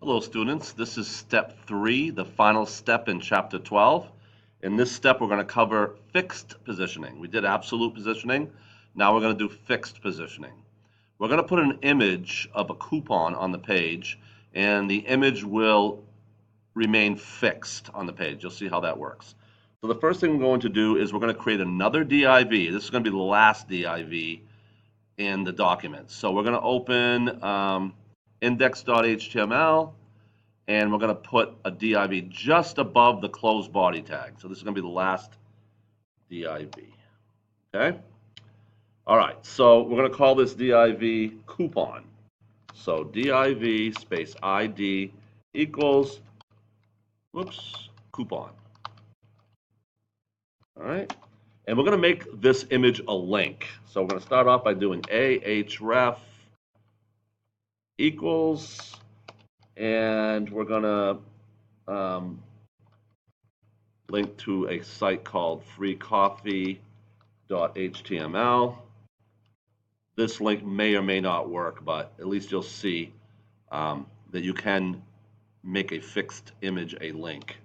Hello students, this is step 3, the final step in chapter 12. In this step we're going to cover fixed positioning. We did absolute positioning, now we're going to do fixed positioning. We're going to put an image of a coupon on the page and the image will remain fixed on the page. You'll see how that works. So the first thing we're going to do is we're going to create another div. This is going to be the last div in the document. So we're going to open index.html, and we're going to put a div just above the closed body tag. So this is going to be the last div. Okay? All right, so we're going to call this div coupon. So div space id equals, coupon. All right? And we're going to make this image a link. So we're going to start off by doing ahref equals, and we're going to link to a site called freecoffee.html. This link may or may not work, but at least you'll see that you can make a fixed image a link.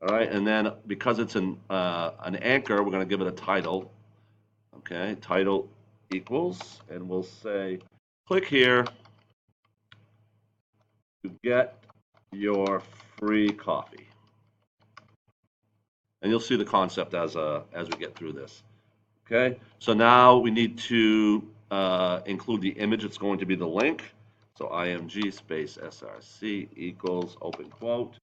All right, and then because it's an anchor, we're going to give it a title. Okay, title equals, and we'll say, click here to get your free coffee. And you'll see the concept as we get through this. Okay, so now we need to include the image. It's going to be the link. So img space src equals open quote.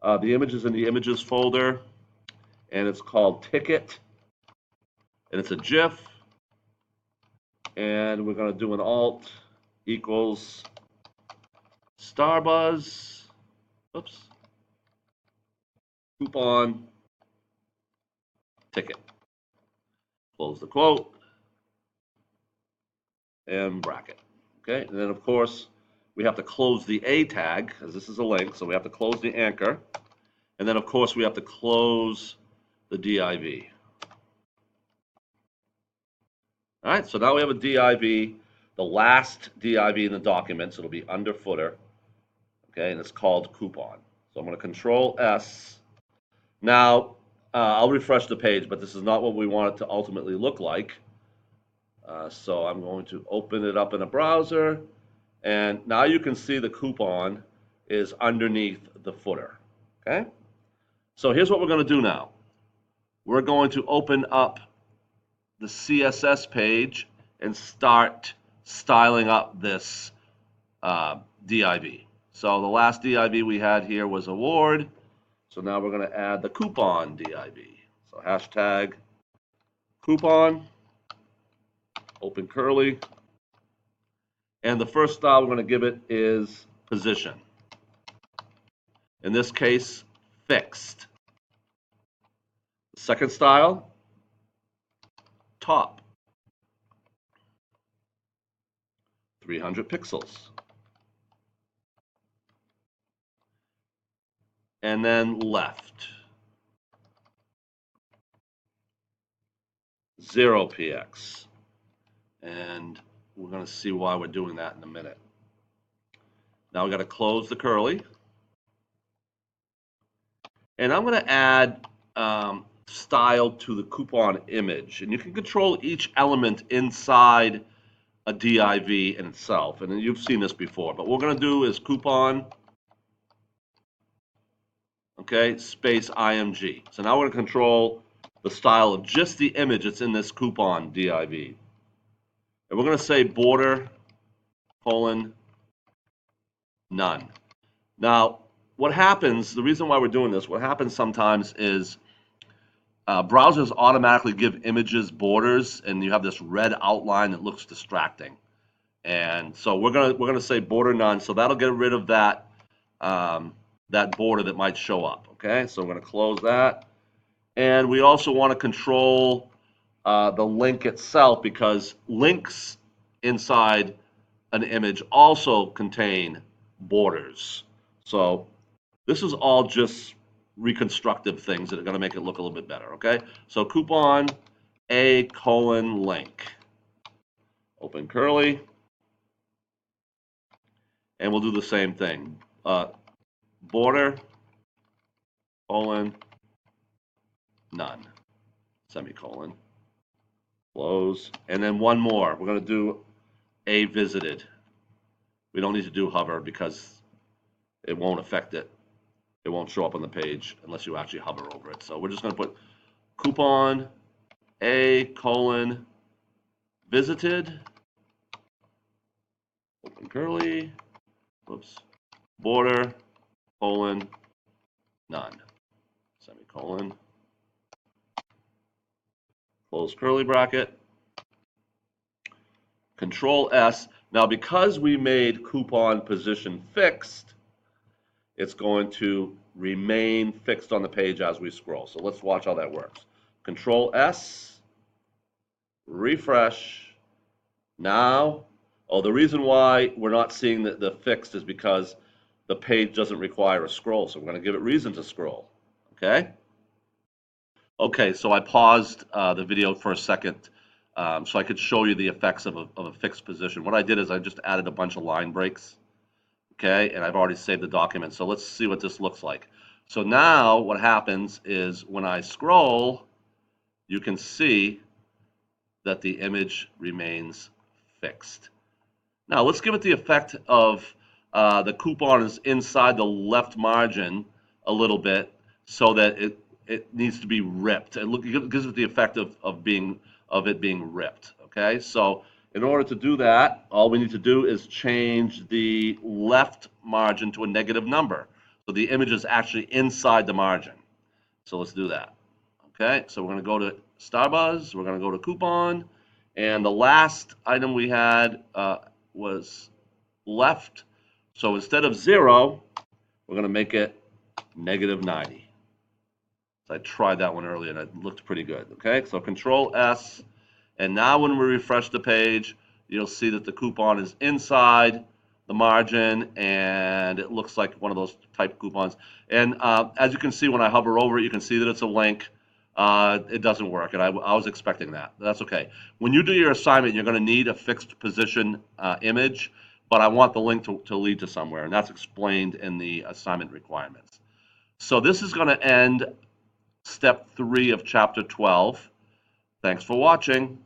The image is in the images folder, and it's called ticket, and it's a GIF. And we're going to do an alt equals starbuzz, coupon, ticket. Close the quote and bracket. Okay, and then of course we have to close the A tag because this is a link, so we have to close the anchor, and then of course we have to close the div. All right, so now we have a div, the last div in the document, so it'll be under footer. Okay, and it's called coupon. So I'm going to Control S. Now I'll refresh the page, but this is not what we want it to ultimately look like. So I'm going to open it up in a browser, and now you can see the coupon is underneath the footer. Okay? So here's what we're going to do now. We're going to open up the CSS page and start styling up this div. So the last div we had here was award. So now we're going to add the coupon div. So hashtag coupon, open curly. And the first style we're going to give it is position. In this case, fixed. The second style, top, 300 pixels. And then left, 0px. And we're going to see why we're doing that in a minute. Now we've got to close the curly. And I'm going to add style to the coupon image. And you can control each element inside a div in itself. And you've seen this before. But what we're going to do is coupon, okay, space img. So now we're going to control the style of just the image that's in this coupon div. And we're going to say border, colon, none. Now, what happens, the reason why we're doing this, what happens sometimes is browsers automatically give images borders, and you have this red outline that looks distracting. And so we're gonna say border none, so that'll get rid of that that border that might show up. Okay, so we're gonna close that, and we also want to control the link itself, because links inside an image also contain borders. So this is all just reconstructive things that are going to make it look a little bit better. Okay, so coupon a colon link, open curly, and we'll do the same thing. border, colon, none, semicolon, close. And then one more. We're going to do a visited. We don't need to do hover because it won't affect it. It won't show up on the page unless you actually hover over it. So we're just going to put coupon a colon visited, open curly, whoops, border, colon, none, semicolon, close curly bracket, Control S. Now, because we made coupon position fixed, it's going to remain fixed on the page as we scroll. So let's watch how that works. Control S, refresh. Now, the reason why we're not seeing the fixed is because the page doesn't require a scroll. So we're going to give it reason to scroll. Okay? Okay, so I paused the video for a second so I could show you the effects of a fixed position. What I did is I just added a bunch of line breaks. Okay, and I've already saved the document. So let's see what this looks like. So now what happens is when I scroll, you can see that the image remains fixed. Now let's give it the effect of the coupon is inside the left margin a little bit so that it needs to be ripped. It gives it the effect of it being ripped. Okay, so in order to do that, all we need to do is change the left margin to a negative number. So the image is actually inside the margin. So let's do that. Okay, so we're going to go to Starbuzz, we're going to go to coupon, and the last item we had was left. So instead of 0, we're going to make it negative 90. So I tried that one earlier and it looked pretty good. Okay, so Control S, and now when we refresh the page, you'll see that the coupon is inside the margin and it looks like one of those type coupons. And as you can see, when I hover over it, you can see that it's a link. It doesn't work, and I was expecting that. That's okay. When you do your assignment, you're going to need a fixed position image, but I want the link to lead to somewhere, and that's explained in the assignment requirements. So this is going to end step 3 of chapter 12. Thanks for watching.